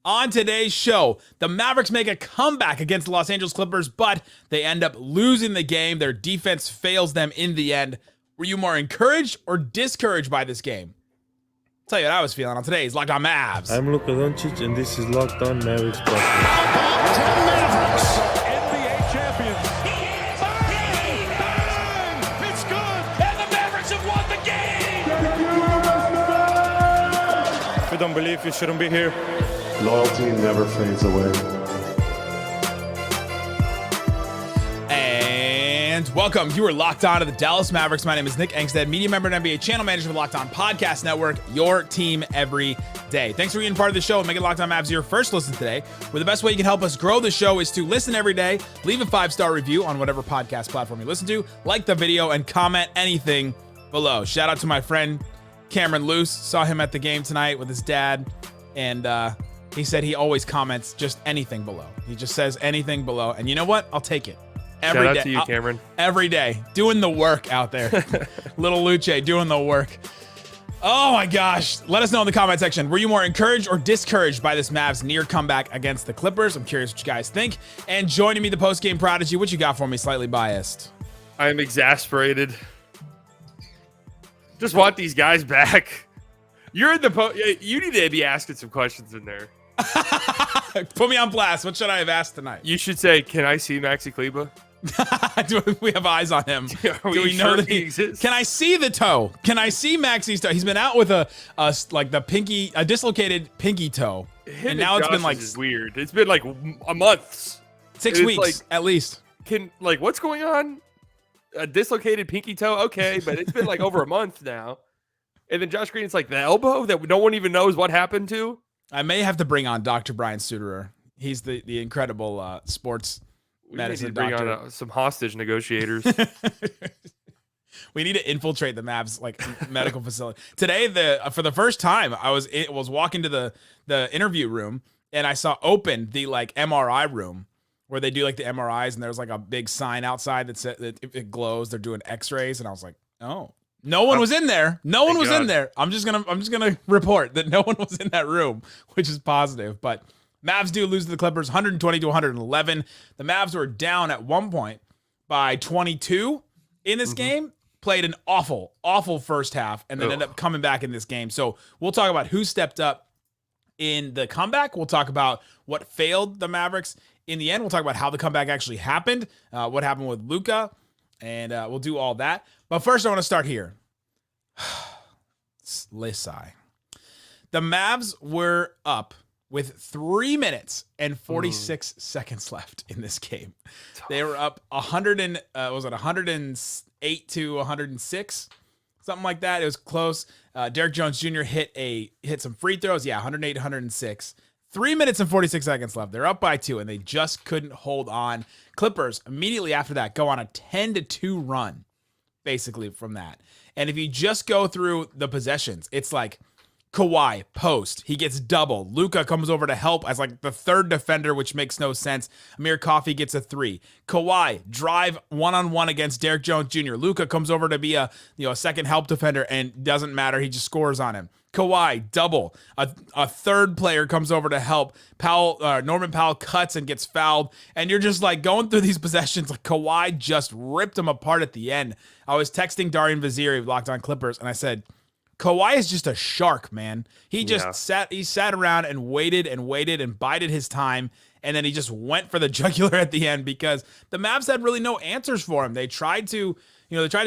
On today's show, the Mavericks make a comeback against the Los Angeles Clippers, but they end up losing the game. Their defense fails them in the end. Were you more encouraged or discouraged by this game? I'll tell you what I was feeling on today's Locked On Mavs. I'm Luka Doncic, and this is Locked On Mavericks podcast. Mavericks, NBA champions. Bang! It's good, and the Mavericks have won the game. If you don't believe, you shouldn't be here. Loyalty never fades away. And welcome. You are locked on to the Dallas Mavericks. My name is Nick Angstadt, media member and NBA channel manager for Locked On Podcast Network, your team every day. Thanks for being part of the show and making Locked On Mavs your first listen today. Where the best way you can help us grow the show is to listen every day, leave a 5-star review on whatever podcast platform you listen to, like the video, and comment anything below. Shout out to my friend Cameron Luce. Saw him at the game tonight with his dad, and he said he always comments just anything below. He just says anything below. And you know what? I'll take it. Every Shout day. out to you, Cameron. Every day. Doing the work out there. Little Luce doing the work. Oh my gosh. Let us know in the comment section. Were you more encouraged or discouraged by this Mavs near comeback against the Clippers? I'm curious what you guys think. And joining me, the post-game prodigy. What you got for me, Slightly Biased? I am exasperated. Just want these guys back. You're in the you need to be asking some questions in there. Put me on blast. What should I have asked tonight? You should say, "Can I see Maxi Kleba?" Do we have eyes on him? Do we know sure that he exists? Can I see the toe? Can I see Maxi's toe? He's been out with a dislocated pinky toe, and now it's been like is weird. It's been like a month, 6 weeks at least. What's going on? A dislocated pinky toe, okay, but it's been like over a month now. And then Josh Green, it's like the elbow that no one even knows what happened to. I may have to bring on Dr. Brian Suterer. He's the incredible sports medicine bring doctor. on some hostage negotiators. We need to infiltrate the Mavs medical facility. Today, for the first time, I was walking to the interview room, and I saw open the MRI room where they do the MRIs, and there's a big sign outside that said that if it glows, they're doing X-rays, and I was like, oh. No one was in there. No one was in there. I'm just gonna report that no one was in that room, which is positive. But Mavs do lose to the Clippers, 120-111. The Mavs were down at one point by 22 in this game. Played an awful, awful first half, and then ended up coming back in this game. So we'll talk about who stepped up in the comeback. We'll talk about what failed the Mavericks in the end. We'll talk about how the comeback actually happened, what happened with Luka, and we'll do all that. But first, I want to start here. Sigh. The Mavs were up with 3 minutes and 46 seconds left in this game. They were up 108 to 106, something like that. It was close. Derrick Jones Jr. hit some free throws. Yeah, 108, 106. 3 minutes and 46 seconds left. They're up by 2, and they just couldn't hold on. Clippers immediately after that go on a 10-2 run, basically from that. And if you just go through the possessions, it's like Kawhi, post. He gets doubled. Luka comes over to help as the third defender, which makes no sense. Amir Coffey gets a 3. Kawhi, drive one-on-one against Derrick Jones Jr. Luka comes over to be a second help defender, and doesn't matter. He just scores on him. Kawhi, double. A third player comes over to help. Norman Powell cuts and gets fouled. And you're just going through these possessions. Kawhi just ripped him apart at the end. I was texting Darian Vaziri, Locked On Clippers, and I said, Kawhi is just a shark, man. He just sat around and waited and bided his time. And then he just went for the jugular at the end because the Mavs had really no answers for him. They tried to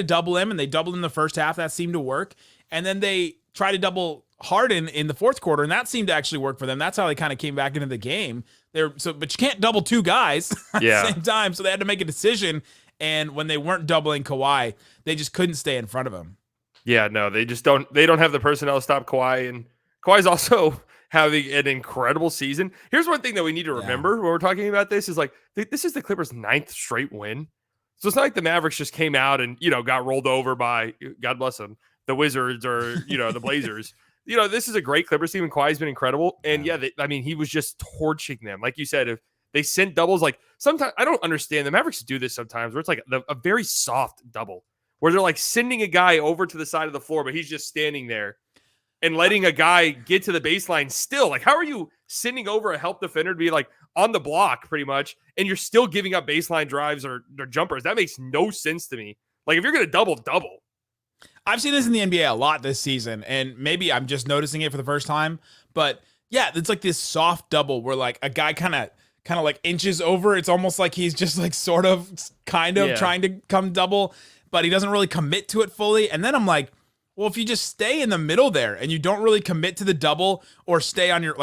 double him, and they doubled him in the first half. That seemed to work. And then they tried to double Harden in the fourth quarter, and that seemed to actually work for them. That's how they kind of came back into the game. But you can't double two guys at the same time, so they had to make a decision. And when they weren't doubling Kawhi, they just couldn't stay in front of him. Yeah, no, they just don't. They don't have the personnel to stop Kawhi, and Kawhi's also having an incredible season. Here's one thing that we need to remember when we're talking about this is this is the Clippers' 9th straight win. So it's not like the Mavericks just came out and got rolled over by, God bless them, the Wizards or the Blazers. This is a great Clippers team, and Kawhi's been incredible. And he was just torching them, like you said. If they sent doubles, sometimes I don't understand. The Mavericks do this sometimes, where it's a very soft double, where they're sending a guy over to the side of the floor, but he's just standing there. and letting a guy get to the baseline still. Like, how are you sending over a help defender to be like on the block pretty much, and you're still giving up baseline drives or jumpers? That makes no sense to me. Like, if you're going to double. I've seen this in the NBA a lot this season, and maybe I'm just noticing it for the first time, but yeah, it's like this soft double where like a guy kind of like inches over. It's almost like he's just like sort of kind of trying to come double, but he doesn't really commit to it fully. And then I'm like, well, if you just stay in the middle there and you don't really commit to the double or stay on your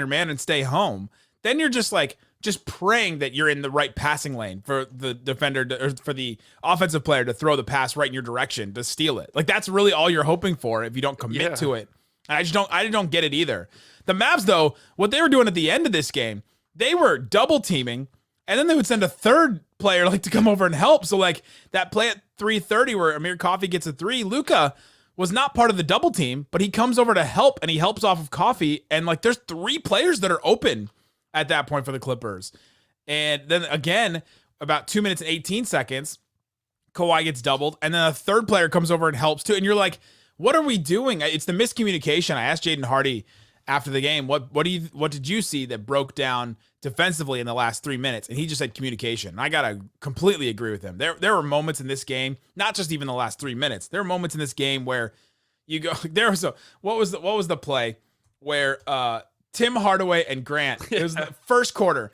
man and stay home, then you're just praying that you're in the right passing lane for the defender or for the offensive player to throw the pass right in your direction to steal it. Like, that's really all you're hoping for if you don't commit to it. And I don't get it either. The Mavs, though, what they were doing at the end of this game, they were double teaming, and then they would send a third player like to come over and help. So like that play at 3:30 where Amir Coffey gets a three, Luka was not part of the double team, but he comes over to help and he helps off of Coffey. And like, there's three players that are open at that point for the Clippers. And then again, about 2 minutes and 18 seconds, Kawhi gets doubled. And then a third player comes over and helps too. And you're like, what are we doing? It's the miscommunication. I asked Jaden Hardy after the game, what did you see that broke down defensively in the last 3 minutes? And he just said communication. And I gotta completely agree with him. There were moments in this game, not just even the last 3 minutes. There were moments in this game where you go, what was the play where Tim Hardaway and Grant, it was the first quarter,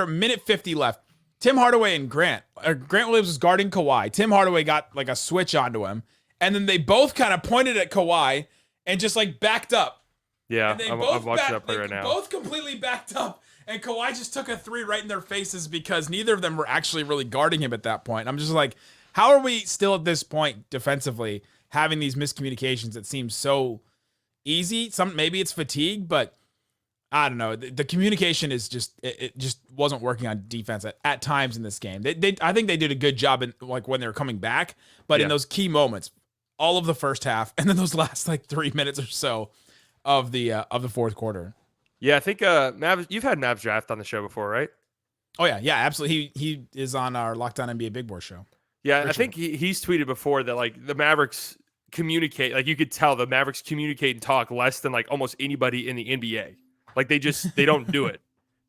minute 50 left. Tim Hardaway and Grant Williams was guarding Kawhi. Tim Hardaway got like a switch onto him, and then they both kind of pointed at Kawhi and just like backed up. Yeah, I'm watching that play right now. Both completely backed up, and Kawhi just took a three right in their faces because neither of them were actually really guarding him at that point. I'm just like, how are we still at this point defensively having these miscommunications that seem so easy? Maybe it's fatigue, but I don't know. The communication is it just wasn't working on defense at times in this game. I think they did a good job in like when they were coming back, but in those key moments, all of the first half and then those last like 3 minutes or so of the fourth quarter. Yeah, I think Mavs. You've had Mavs draft on the show before, right? Oh yeah, absolutely. He is on our LOCKEDON NBA Big Board show. Yeah, I think he's tweeted before that like the Mavericks communicate. Like you could tell the Mavericks communicate and talk less than like almost anybody in the NBA. Like they don't do it.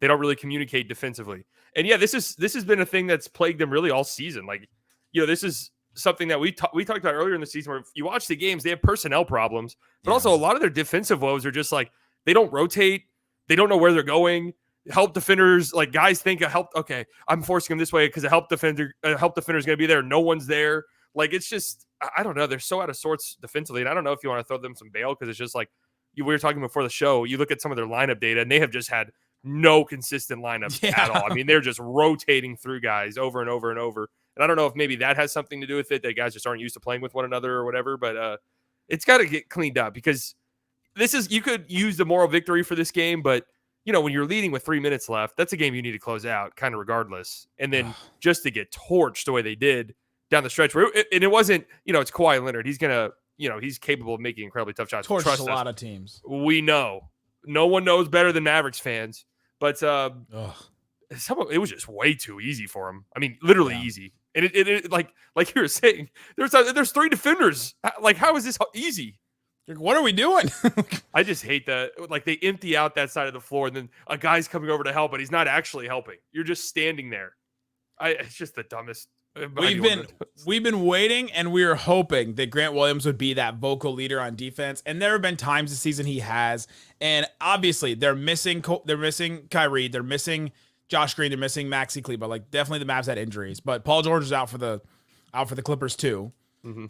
They don't really communicate defensively. And yeah, this has been a thing that's plagued them really all season. Like, this is something that we talked about earlier in the season where if you watch the games, they have personnel problems, but also a lot of their defensive woes are just like, they don't rotate. They don't know where they're going. Help defenders, like guys think okay, I'm forcing them this way because a help defender is going to be there. No one's there. Like, it's just, I don't know. They're so out of sorts defensively. And I don't know if you want to throw them some bail because it's just like, we were talking before the show, you look at some of their lineup data and they have just had no consistent lineups at all. I mean, they're just rotating through guys over and over and over. And I don't know if maybe that has something to do with it, that guys just aren't used to playing with one another or whatever, but it's got to get cleaned up because you could use the moral victory for this game, but when you're leading with 3 minutes left, that's a game you need to close out kind of regardless. And then just to get torched the way they did down the stretch and it wasn't, it's Kawhi Leonard. He's going to, he's capable of making incredibly tough shots. Torched a lot of teams. We know. No one knows better than Mavericks fans, but it was just way too easy for him. I mean, literally easy. And it like you were saying, there's three defenders. Like, how is this easy? What are we doing? I just hate that. Like, they empty out that side of the floor, and then a guy's coming over to help, but he's not actually helping. You're just standing there. It's just the dumbest. We've been waiting, and we were hoping that Grant Williams would be that vocal leader on defense. And there have been times this season he has. And obviously, they're missing Kyrie, they're missing Josh Green, they're missing Maxi Kleber. Like, definitely the Mavs had injuries, but Paul George is out for the Clippers too. Mm-hmm.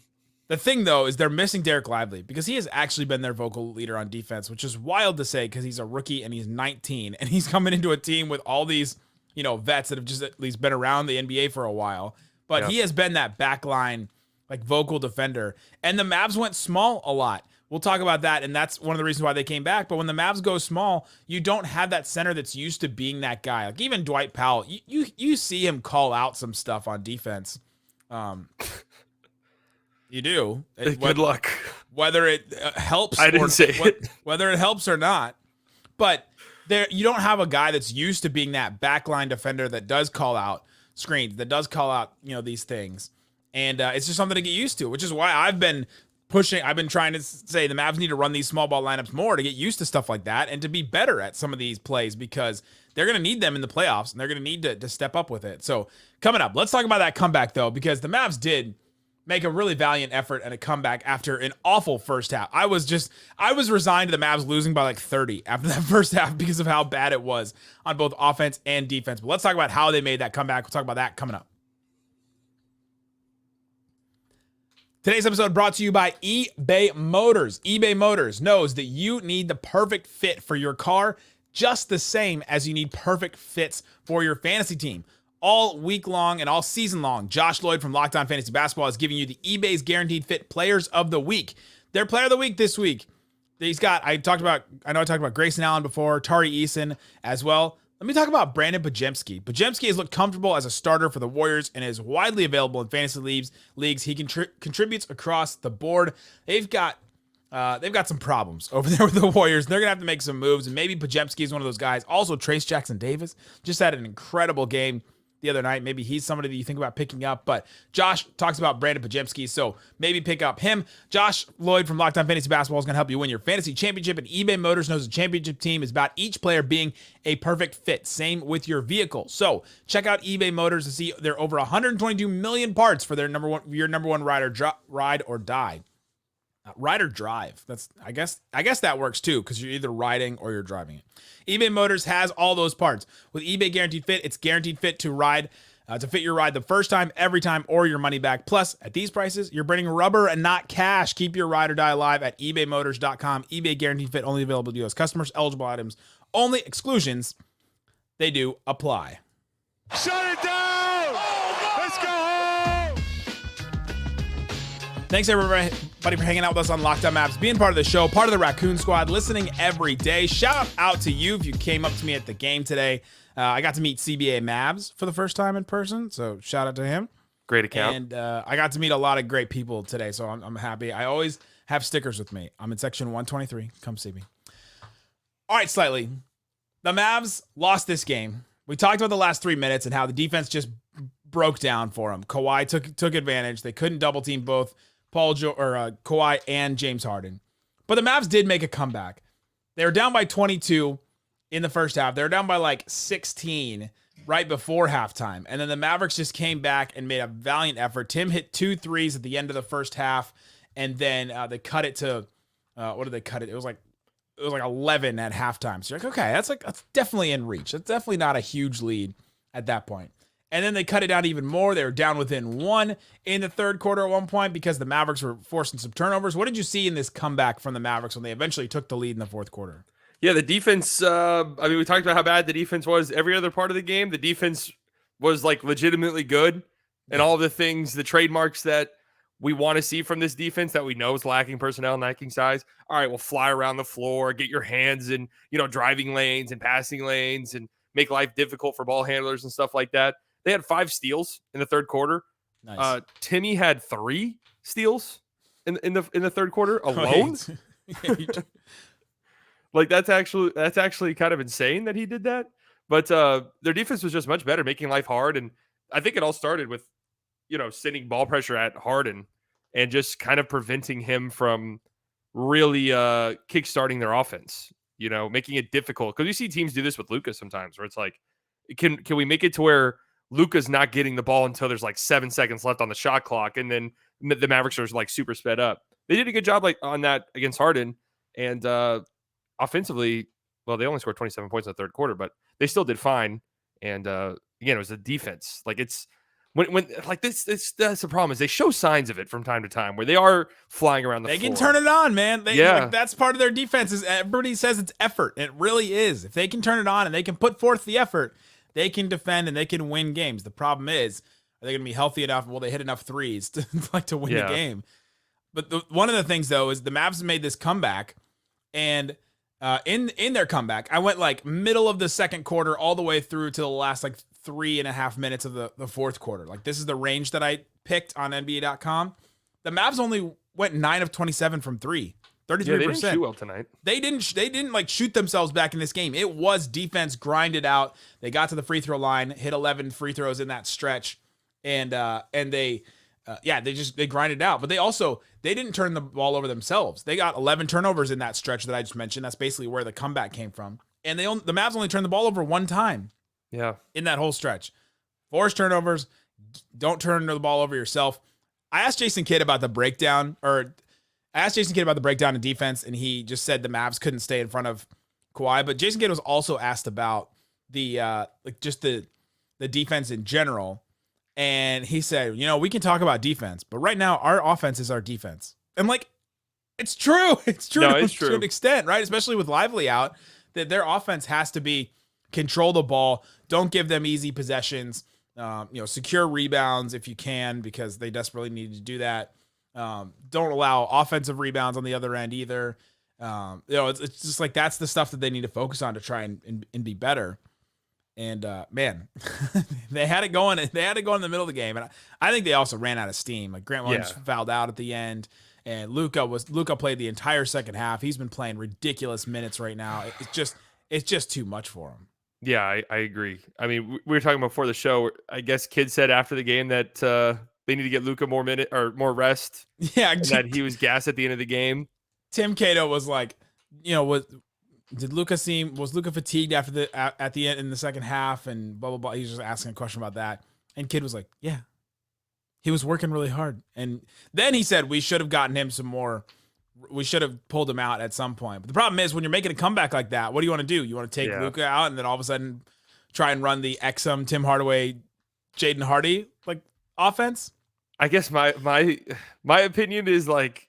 The thing, though, is they're missing Derek Lively because he has actually been their vocal leader on defense, which is wild to say because he's a rookie and he's 19 and he's coming into a team with all these, vets that have just at least been around the NBA for a while. But he has been that backline, like, vocal defender. And the Mavs went small a lot. We'll talk about that, and that's one of the reasons why they came back. But when the Mavs go small, you don't have that center that's used to being that guy. Like, even Dwight Powell, you see him call out some stuff on defense. You do. Good luck. Whether it helps, I didn't say it. Whether it helps or not. But you don't have a guy that's used to being that backline defender that does call out screens, that does call out these things, and it's just something to get used to. Which is why I've been pushing. I've been trying to say the Mavs need to run these small ball lineups more to get used to stuff like that and to be better at some of these plays because they're going to need them in the playoffs and they're going to need to step up with it. So coming up, let's talk about that comeback though, because the Mavs did make a really valiant effort and a comeback after an awful first half. I was resigned to the Mavs losing by like 30 after that first half because of how bad it was on both offense and defense. But let's talk about how they made that comeback. We'll talk about that coming up. Today's episode brought to you by eBay Motors. eBay Motors knows that you need the perfect fit for your car just the same as you need perfect fits for your fantasy team. All week long and all season long, Josh Lloyd from Locked On Fantasy Basketball is giving you the eBay's Guaranteed Fit Players of the Week. Their Player of the Week this week, I talked about Grayson Allen before, Tari Eason as well. Let me talk about Brandon Gjorgjievski. Gjorgjievski has looked comfortable as a starter for the Warriors and is widely available in fantasy leagues. He contributes across the board. They've got some problems over there with the Warriors. They're going to have to make some moves, and maybe Gjorgjievski is one of those guys. Also, Trace Jackson-Davis just had an incredible game the other night. Maybe he's somebody that you think about picking up, but Josh talks about Brandon Gjorgjievski, so maybe pick up him. Josh Lloyd from Locked On Fantasy Basketball is going to help you win your fantasy championship, and eBay Motors knows the championship team is about each player being a perfect fit. Same with your vehicle. So check out eBay Motors to see their over 122 million parts for their number one ride or die. Ride or drive. I guess that works too, because you're either riding or you're driving it. eBay Motors has all those parts. With eBay Guaranteed Fit, it's guaranteed fit to ride, to fit your ride the first time, every time, or your money back. Plus, at these prices, you're burning rubber and not cash. Keep your ride or die alive at ebaymotors.com. eBay Guaranteed Fit only available to U.S. customers. Eligible items only. Exclusions, they do apply. Shut it down! Let's go home! Thanks everybody for hanging out with us on Locked On Mavs, being part of the show, part of the Raccoon Squad, listening every day. Shout out to you if you came up to me at the game today. I got to meet CBA Mavs for the first time in person, so shout out to him. Great account. And I got to meet a lot of great people today, so I'm happy. I always have stickers with me. I'm in section 123. Come see me. All right, Slightly. The Mavs lost this game. We talked about the last 3 minutes and how the defense just broke down for them. Kawhi took advantage. They couldn't double team both Kawhi and James Harden. But the Mavs did make a comeback. They were down by 22 in the first half. They were down by like 16 right before halftime. And then the Mavericks just came back and made a valiant effort. Tim hit 2 threes at the end of the first half. And then they cut it to, what did they cut it? It was like 11 at halftime. So you're like, okay, that's definitely in reach. That's definitely not a huge lead at that point. And then they cut it down even more. They were down within 1 in the third quarter at one point because the Mavericks were forcing some turnovers. What did you see in this comeback from the Mavericks when they eventually took the lead in the fourth quarter? Yeah, the defense, we talked about how bad the defense was every other part of the game. The defense was like legitimately good, and all the things, the trademarks that we want to see from this defense that we know is lacking personnel, lacking size. All right, we'll fly around the floor, get your hands in, driving lanes and passing lanes and make life difficult for ball handlers and stuff like that. They had 5 steals in the third quarter. Nice. Timmy had 3 steals in the third quarter alone. Like that's actually kind of insane that he did that. But their defense was just much better, making life hard. And I think it all started with, sending ball pressure at Harden and just kind of preventing him from really kickstarting their offense. Making it difficult, because you see teams do this with Luka sometimes, where it's like, can we make it to where Luka's not getting the ball until there's like 7 seconds left on the shot clock, and then the Mavericks are like super sped up. They did a good job on that against Harden, and offensively, well, they only scored 27 points in the third quarter, but they still did fine. And again, it was the defense. Like it's when like this that's the problem, is they show signs of it from time to time where they are flying around the floor. They can turn it on, man. Yeah. That's part of their defense. Is everybody says it's effort. It really is. If they can turn it on and they can put forth the effort, they can defend and they can win games. The problem is, are they going to be healthy enough? Will they hit enough threes to win the game? But one of the things, though, is the Mavs made this comeback, and in their comeback, I went like middle of the second quarter all the way through to the last like 3.5 minutes of the fourth quarter. Like this is the range that I picked on NBA.com. The Mavs only went 9 of 27 from 3. 33%. Yeah, they didn't shoot well tonight. They didn't like shoot themselves back in this game. It was defense grinded out. They got to the free throw line, hit 11 free throws in that stretch, and they they grinded out, but they didn't turn the ball over themselves. They got 11 turnovers in that stretch that I just mentioned. That's basically where the comeback came from. And the Mavs only turned the ball over one time. Yeah. In that whole stretch. Force turnovers, don't turn the ball over yourself. I asked Jason Kidd about the breakdown in defense, and he just said the Mavs couldn't stay in front of Kawhi. But Jason Kidd was also asked about the defense in general. And he said, we can talk about defense, but right now our offense is our defense. And it's true. It's true to an extent, right? Especially with Lively out, that their offense has to be control the ball. Don't give them easy possessions. Secure rebounds if you can, because they desperately need to do that. Don't allow offensive rebounds on the other end either. It's just like that's the stuff that they need to focus on to try and be better. And man, they had it going. They had it going in the middle of the game, and I think they also ran out of steam. Like Grant Williams fouled out at the end, and Luka played the entire second half. He's been playing ridiculous minutes right now. It's just too much for him. Yeah, I agree. I mean, we were talking before the show. I guess Kidd said after the game that they need to get Luka more rest. Yeah, and that he was gassed at the end of the game. Tim Cato was like, was Luka fatigued at the end in the second half and blah blah blah. He was just asking a question about that, and Kidd was like, yeah, he was working really hard. And then he said we should have gotten him some more. We should have pulled him out at some point. But the problem is when you're making a comeback like that, what do you want to do? You want to take Luka out and then all of a sudden try and run the Exum, Tim Hardaway, Jaden Hardy offense? I guess my opinion is like,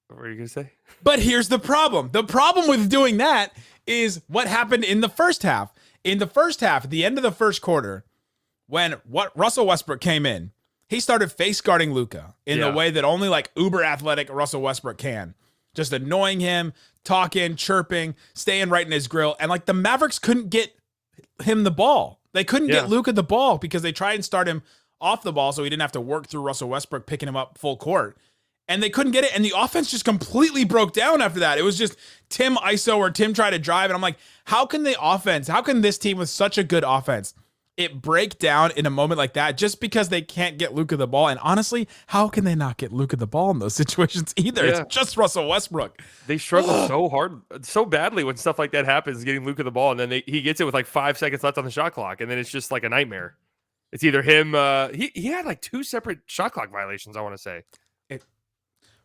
what were you gonna say? But here's the problem. The problem with doing that is what happened in the first half. In the first half, at the end of the first quarter, when Russell Westbrook came in, he started face guarding Luka in the way that only uber athletic Russell Westbrook can. Just annoying him, talking, chirping, staying right in his grill. And the Mavericks couldn't get him the ball. They couldn't get Luka the ball because they tried and start him off the ball so he didn't have to work through Russell Westbrook picking him up full court. And they couldn't get it. And the offense just completely broke down after that. It was just Tim ISO or Tim tried to drive. And I'm like, how can this team with such a good offense, it break down in a moment like that just because they can't get Luka the ball? And honestly, how can they not get Luka the ball in those situations either? Yeah. It's just Russell Westbrook. They struggle so hard, so badly when stuff like that happens, getting Luka the ball. And then he gets it with 5 seconds left on the shot clock. And then it's just like a nightmare. It's either him. He had 2 separate shot clock violations, I want to say.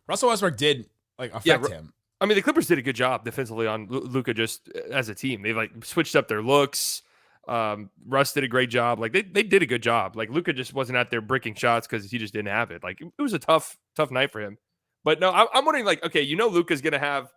Russell Westbrook did affect him. I mean, the Clippers did a good job defensively on Luka just as a team. They switched up their looks. Russ did a great job. They did a good job. Luka just wasn't out there bricking shots because he just didn't have it. It was a tough night for him. But no, I'm wondering okay, Luka's gonna have,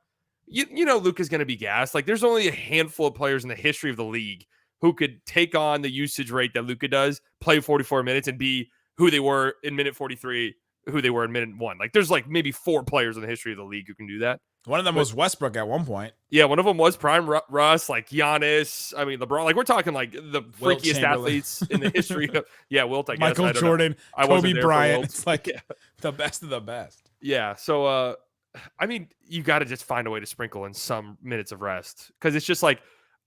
Luka's gonna be gassed. There's only a handful of players in the history of the league who could take on the usage rate that Luka does, play 44 minutes, and be who they were in minute 43. Who they were in minute 1. There's maybe 4 players in the history of the league who can do that. One of them was Westbrook at one point. Yeah, one of them was prime Russ, Giannis. I mean, LeBron. We're talking the freakiest athletes in the history of. Yeah, Wilt. I guess Michael Jordan, Kobe Bryant. It's the best of the best. Yeah. So, I mean, you got to just find a way to sprinkle in some minutes of rest, because it's just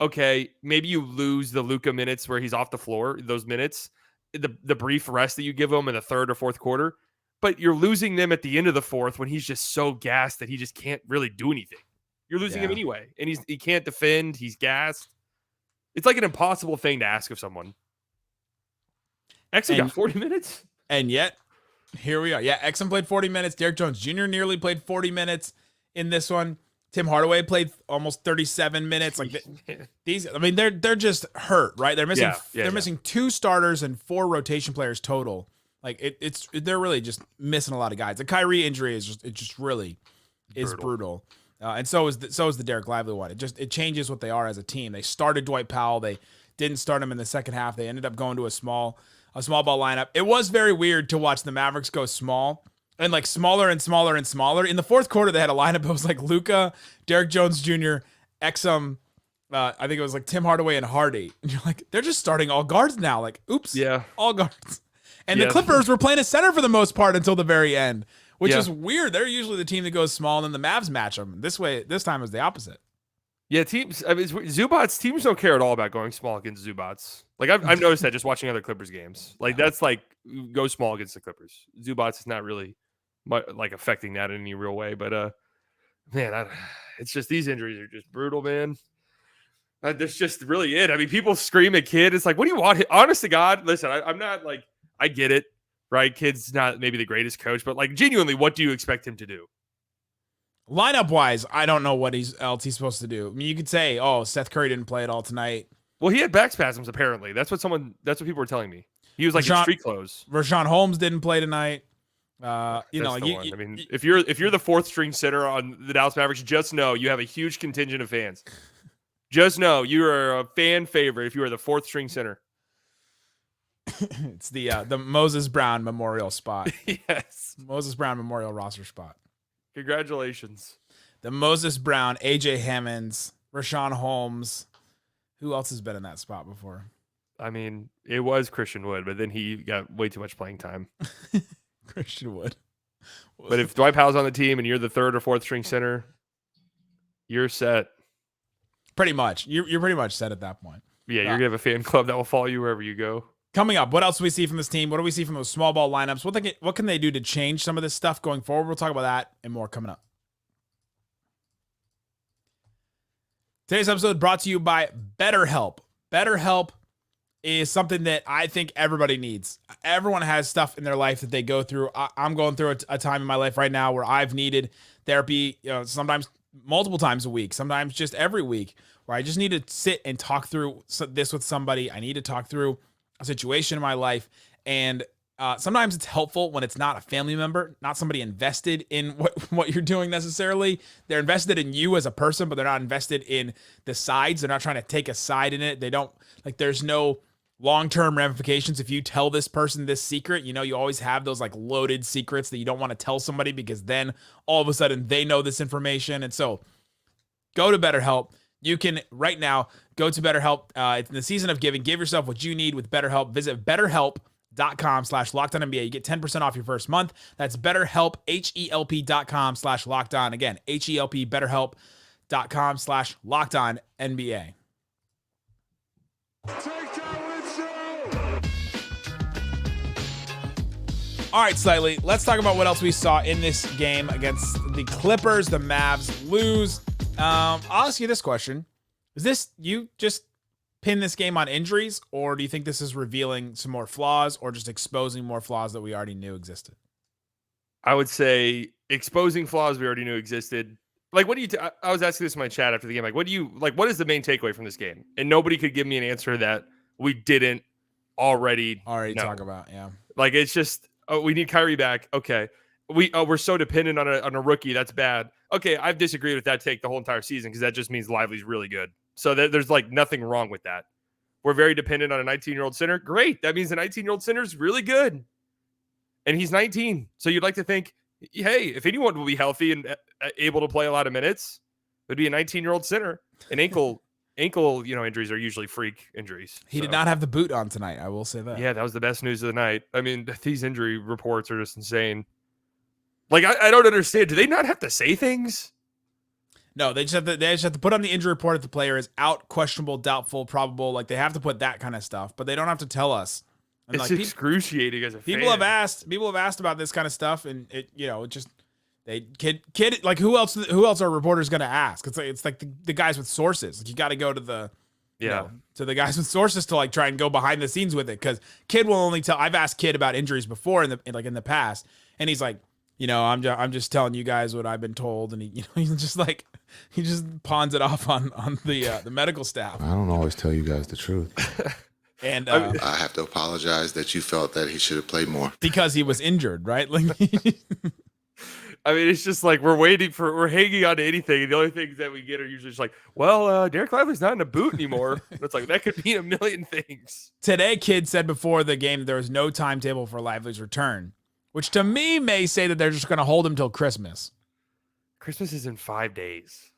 okay, maybe you lose the Luka minutes where he's off the floor. Those minutes, the brief rest that you give him in the third or fourth quarter. But you're losing them at the end of the fourth when he's just so gassed that he just can't really do anything. You're losing him anyway. And he can't defend. He's gassed. It's an impossible thing to ask of someone. Exum got 40 minutes. And yet, here we are. Yeah, Exum played 40 minutes. Derrick Jones Jr. nearly played 40 minutes in this one. Tim Hardaway played almost 37 minutes. These, I mean, they're just hurt, right? They're missing missing 2 starters and 4 rotation players total. They're really just missing a lot of guys. The Kyrie injury is just really brutal. And so is the Derek Lively one. It changes what they are as a team. They started Dwight Powell. They didn't start him in the second half. They ended up going to a small ball lineup. It was very weird to watch the Mavericks go small and smaller and smaller and smaller. In the fourth quarter, they had a lineup that was Luka, Derrick Jones Jr., Exum. I think it was Tim Hardaway and Hardy. And you're they're just starting all guards now. Oops. Yeah. All guards. And the Clippers were playing a center for the most part until the very end, which is weird. They're usually the team that goes small, and then the Mavs match them. This time is the opposite. Yeah, teams. I mean, Zubats teams don't care at all about going small against Zubats. Like I've noticed that just watching other Clippers games. Like that's like go small against the Clippers. Zubats is not really like affecting that in any real way. But man, it's just these injuries are just brutal, man. That's just really it. I mean, people scream at Kid. It's like, what do you want? Honest to God, listen, I'm not like, I get it, right? Kid's not maybe the greatest coach, but like genuinely, what do you expect him to do? Lineup wise, I don't know what else he's supposed to do. I mean, you could say, oh, Seth Curry didn't play at all tonight. Well, he had back spasms apparently. That's what people were telling me. He was like in street clothes. Rashawn Holmes didn't play tonight. I mean, if you're the fourth string center on the Dallas Mavericks, just know you have a huge contingent of fans. Just know you are a fan favorite if you are the fourth string center. It's the Moses Brown Memorial spot. Yes, Moses Brown Memorial roster spot. Congratulations. The Moses Brown, AJ Hammonds, Rashawn Holmes. Who else has been in that spot before? I mean, it was Christian Wood, but then he got way too much playing time. Christian Wood. But if Dwight Powell's on the team and you're the third or fourth string center, you're set. Pretty much. You're pretty much set at that point. Yeah, you're going to have a fan club that will follow you wherever you go. Coming up, what else do we see from this team? What do we see from those small ball lineups? What can they do to change some of this stuff going forward? We'll talk about that and more coming up. Today's episode brought to you by BetterHelp. BetterHelp is something that I think everybody needs. Everyone has stuff in their life that they go through. I'm going through a time in my life right now where I've needed therapy, sometimes multiple times a week, sometimes just every week, where I just need to sit and talk through this with somebody. I need to talk through a situation in my life. And sometimes it's helpful when it's not a family member, not somebody invested in what you're doing necessarily. They're invested in you as a person, but they're not invested in the sides. They're not trying to take a side in it. They don't, like, there's no long-term ramifications if you tell this person this secret. You always have those like loaded secrets that you don't want to tell somebody because then all of a sudden they know this information. And so go to BetterHelp. You can right now go to BetterHelp. It's in the season of giving. Give yourself what you need with BetterHelp. Visit BetterHelp.com/LockedOnNBA. You get 10% off your first month. That's BetterHelp, HELP.com/LockedOn. Again, HELP, BetterHelp.com/LockedOnNBA. All right, Slightly, let's talk about what else we saw in this game against the Clippers. The Mavs lose. I'll ask you this question. Is this you just pin this game on injuries, or do you think this is revealing some more flaws or just exposing more flaws that we already knew existed? I would say exposing flaws we already knew existed. Like, what do you I was asking this in my chat after the game. Like, what is the main takeaway from this game? And nobody could give me an answer that we didn't already know. Talk about. Yeah. Like, it's just, we need Kyrie back. Okay. We're so dependent on a rookie. That's bad. Okay. I've disagreed with that take the whole entire season because that just means Lively's really good. So there's like nothing wrong with that. We're very dependent on a 19-year-old center. Great. That means the 19-year-old center is really good. And he's 19. So you'd like to think, hey, if anyone will be healthy and able to play a lot of minutes, it would be a 19-year-old center. And ankle injuries are usually freak injuries. He did not have the boot on tonight. I will say that. Yeah, that was the best news of the night. I mean, these injury reports are just insane. Like, I don't understand. Do they not have to say things? No, they just have to put on the injury report if the player is out, questionable, doubtful, probable. Like, they have to put that kind of stuff, but they don't have to tell us. And it's like, excruciating as a fan. People have asked about this kind of stuff, and kid like who else are reporters going to ask? It's like the guys with sources. Like, you got to go to the to the guys with sources to like try and go behind the scenes with it, because Kid will only tell. I've asked Kid about injuries before in the past, and he's like, I'm just telling you guys what I've been told, and he's just like, he just pawns it off on the medical staff. I don't always tell you guys the truth. And I have to apologize that you felt that he should have played more because he was injured, right? Like, I mean, it's just like we're hanging on to anything, and the only things that we get are usually just like, well, Derek Lively's not in a boot anymore. It's like, that could mean a million things. Today, Kid said before the game that there was no timetable for Lively's return, which to me may say that they're just going to hold him till Christmas. Christmas is in 5 days.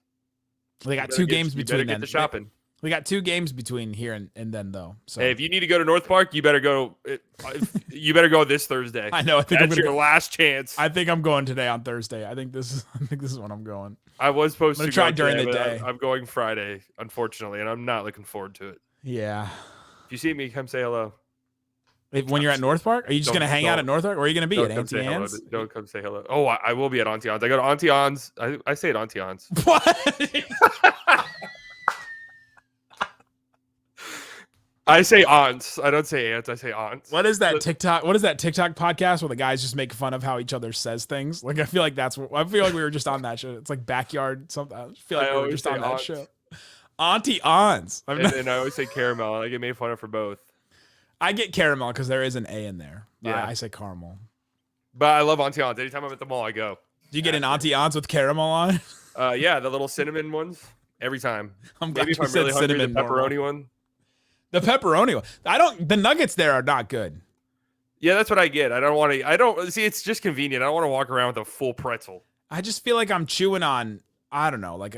They got 2 games between them. Get to shopping. We got 2 games between here and then though. So Hey, if you need to go to North Park, you better go. You better go this Thursday. I know. I think That's your last chance. I think I'm going today on Thursday. I think this is when I'm going. I was supposed to try go during today, the but day. I'm going Friday, unfortunately, and I'm not looking forward to it. Yeah. If you see me, come say hello. When you're at North Park, are you just gonna hang out at North Park? Or are you gonna be at Don't come Auntie say hello. Anne's? Don't come say hello. Oh, I will be at Auntie Anne's. I go to Auntie Anne's. I say it Auntie Anne's. What? I say aunts. I don't say aunts. I say aunts. What is that TikTok? What is that TikTok podcast where the guys just make fun of how each other says things? Like I feel like I feel like we were just on that show. It's like backyard something. I feel like we were just on that show. Auntie Ons. And I always say caramel. And I get made fun of for both. I get caramel because there is an A in there. Yeah. I say caramel. But I love Auntie Ons. Anytime I'm at the mall, I go. Do you get an Auntie Ons with caramel on? Yeah, the little cinnamon ones. Every time. I'm glad Maybe if you I'm said really hungry, the cinnamon pepperoni one. The pepperoni one. The nuggets there are not good. Yeah, that's what I get. I don't see. It's just convenient. I don't want to walk around with a full pretzel. I just feel like I'm chewing on, I don't know, like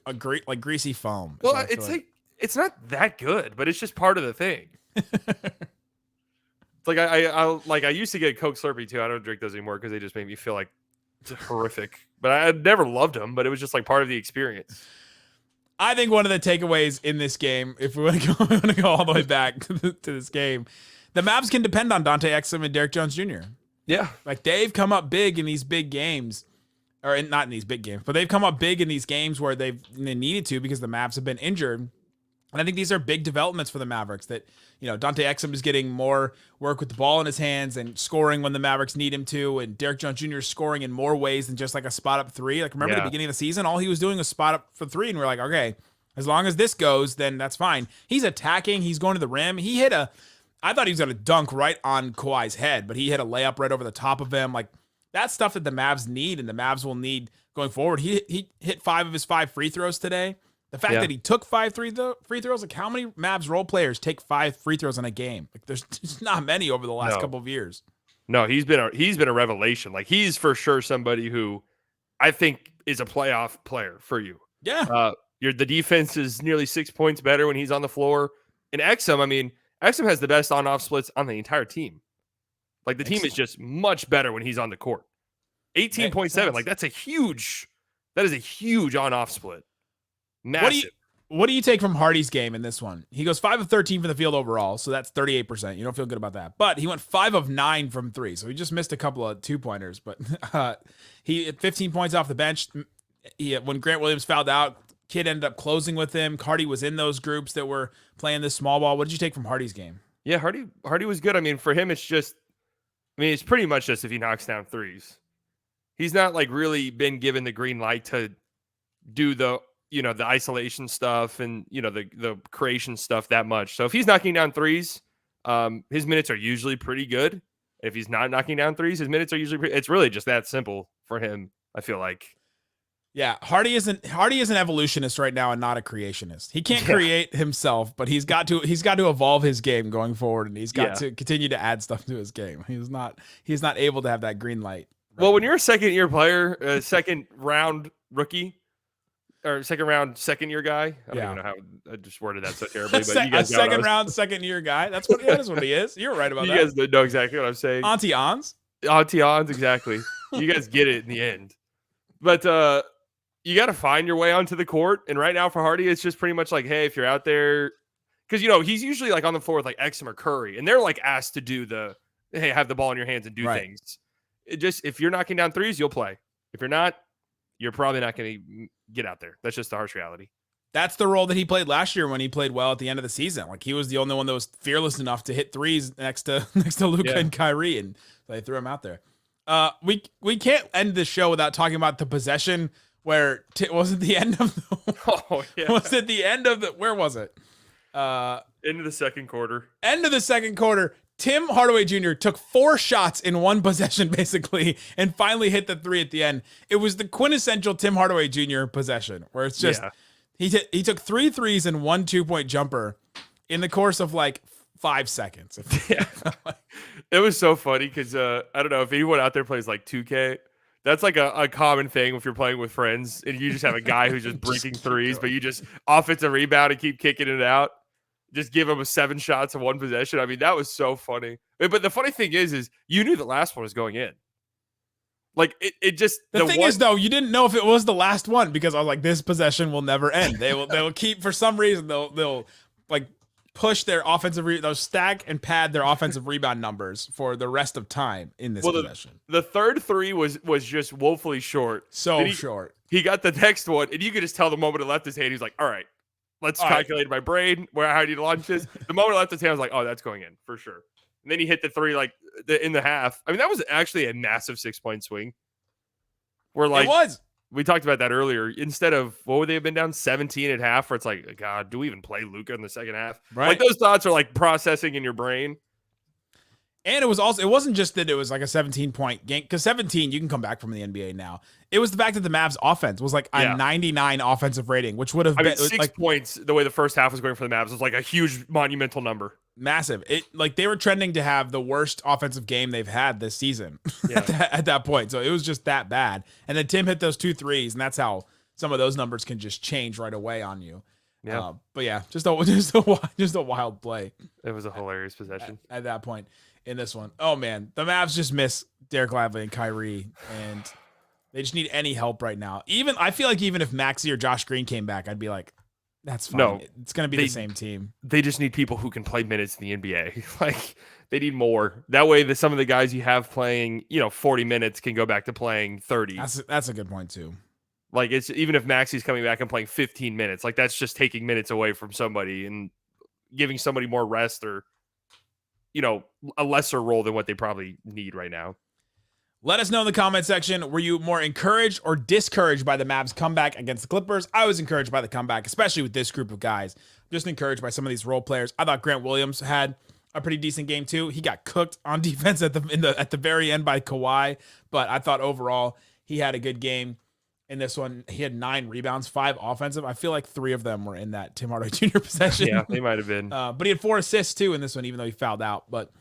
a greasy foam. Well, it's like it's not that good, but it's just part of the thing. It's like I used to get Coke Slurpee too. I don't drink those anymore because they just make me feel like horrific. But I never loved them. But it was just like part of the experience. I think one of the takeaways in this game, if we want to go all the way back to this game, the Mavs can depend on Dante Exum and Derrick Jones Jr. Yeah, like they've come up big in these big games, or not in these big games, but they've come up big in these games where they needed to because the Mavs have been injured. And I think these are big developments for the Mavericks that, Dante Exum is getting more work with the ball in his hands and scoring when the Mavericks need him to. And Derrick Jones Jr. is scoring in more ways than just like a spot up 3. Like, remember the beginning of the season, all he was doing was spot up for 3. And we're like, okay, as long as this goes, then that's fine. He's attacking. He's going to the rim. I thought he was going to dunk right on Kawhi's head, but he hit a layup right over the top of him. Like, that's stuff that the Mavs need and the Mavs will need going forward. He hit 5 of his 5 free throws today. The fact that he took 5 free throws, like how many Mavs role players take 5 free throws in a game? Like there's just not many over the last couple of years. No, he's been a revelation. Like he's for sure somebody who I think is a playoff player for you. Yeah. The defense is nearly 6 points better when he's on the floor. And Exum has the best on-off splits on the entire team. Like the team is just much better when he's on the court. 18.7, like that is a huge on-off split. Massive. What do you take from Hardy's game in this one? He goes 5 of 13 from the field overall, so that's 38%. You don't feel good about that. But he went 5 of 9 from 3, so he just missed a couple of 2-pointers. But he had 15 points off the bench. When Grant Williams fouled out, Kid ended up closing with him. Hardy was in those groups that were playing this small ball. What did you take from Hardy's game? Yeah, Hardy was good. For him, it's pretty much just if he knocks down threes. He's not like really been given the green light to do the isolation stuff and, the creation stuff that much. So if he's knocking down threes, his minutes are usually pretty good. If he's not knocking down threes, his minutes are usually it's really just that simple for him, I feel like. Yeah, Hardy is an evolutionist right now and not a creationist. He can't create himself, but he's got to evolve his game going forward, and he's got to continue to add stuff to his game. He's not able to have that green light. Right? Well, when you're a second-year player, a second-round rookie, or second-year guy. I don't even know how I just worded that so terribly. But you guys second-round, second-year guy. That is what he is. You're right about that. You guys know exactly what I'm saying. Auntie Ons, exactly. You guys get it in the end. But you got to find your way onto the court. And right now for Hardy, it's just pretty much like, hey, if you're out there, because he's usually like on the floor with like Exum or Curry, and they're like asked to do have the ball in your hands and do things. It just if you're knocking down threes, you'll play. If you're not, you're probably not going to get out there. That's just the harsh reality. That's the role that he played last year when he played well at the end of the season. Like he was the only one that was fearless enough to hit threes next to Luka and Kyrie, and they threw him out there. We can't end the show without talking about the possession where was it the end of the was it the end of the where was it? End of the second quarter. End of the second quarter. Tim Hardaway Jr. took 4 shots in one possession, basically, and finally hit the 3 at the end. It was the quintessential Tim Hardaway Jr. possession, where it's just he took 3 threes and 1 2-point jumper in the course of like 5 seconds. It was so funny because I don't know if anyone out there plays like 2K. That's like a common thing if you're playing with friends and you just have a guy who's just breaking threes, but you just offensive rebound and keep kicking it out. Just give him 7 shots in one possession. I mean, that was so funny. But the funny thing is you knew the last one was going in. Like it just the thing is though, you didn't know if it was the last one because I was like, this possession will never end. They'll keep for some reason they'll like push their offensive they'll stack and pad their offensive rebound numbers for the rest of time in this possession. The third three was just woefully short. Short. He got the next one, and you could just tell the moment it left his hand, he's like, all right, let's calculate in my brain how I need to launch this. The moment it left his hand, I was like, oh, that's going in for sure. And then he hit the three in the half. I mean, that was actually a massive 6-point swing. It was. We talked about that earlier. Instead of, what would they have been down 17 at half, where it's like, God, do we even play Luka in the second half? Right. Like those thoughts are like processing in your brain. And it wasn't just that it was like a 17-point game, because 17 you can come back from the NBA now. It was the fact that the Mavs offense was like a 99 offensive rating, which would have been 6 points. The way the first half was going for the Mavs was like a huge monumental number. Massive. They were trending to have the worst offensive game they've had this season at that point. So it was just that bad. And then Tim hit those 2 threes, and that's how some of those numbers can just change right away on you. Yeah. But yeah, just a wild play. It was a hilarious possession at that point in this one. Oh man, the Mavs just miss Derek Lively and Kyrie, and they just need any help right now. I feel like even if Maxey or Josh Green came back, I'd be like, that's fine. No, it's going to be the same team. They just need people who can play minutes in the NBA. Like they need more. That way some of the guys you have playing, 40 minutes can go back to playing 30. That's a good point too. Like it's even if Maxey's coming back and playing 15 minutes, like that's just taking minutes away from somebody and giving somebody more rest or, a lesser role than what they probably need right now. Let us know in the comment section, were you more encouraged or discouraged by the Mavs comeback against the Clippers? I was encouraged by the comeback, especially with this group of guys. Just encouraged by some of these role players. I thought Grant Williams had a pretty decent game too. He got cooked on defense at the very end by Kawhi, but I thought overall he had a good game in this one. He had 9 rebounds, 5 offensive. I feel like 3 of them were in that Tim Hardaway Jr. possession. Yeah, they might have been. But he had 4 assists too in this one, even though he fouled out. But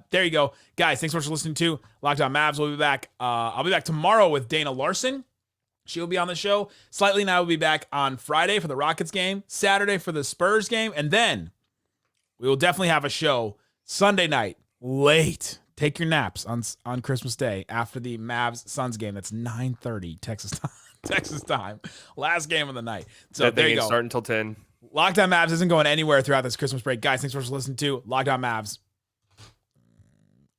there you go. Guys, thanks so much for listening to Locked On Mavs. We'll be back. I'll be back tomorrow with Dana Larson. She'll be on the show. Slightly and I will be back on Friday for the Rockets game, Saturday for the Spurs game, and then we will definitely have a show Sunday night, late. Take your naps on Christmas Day after the Mavs-Suns game. That's 9:30 Texas time. Last game of the night. So there you go. Start until 10. Locked On Mavs isn't going anywhere throughout this Christmas break. Guys, thanks so much for listening to Locked On Mavs.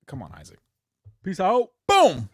Come on, Isaac. Peace out. Boom.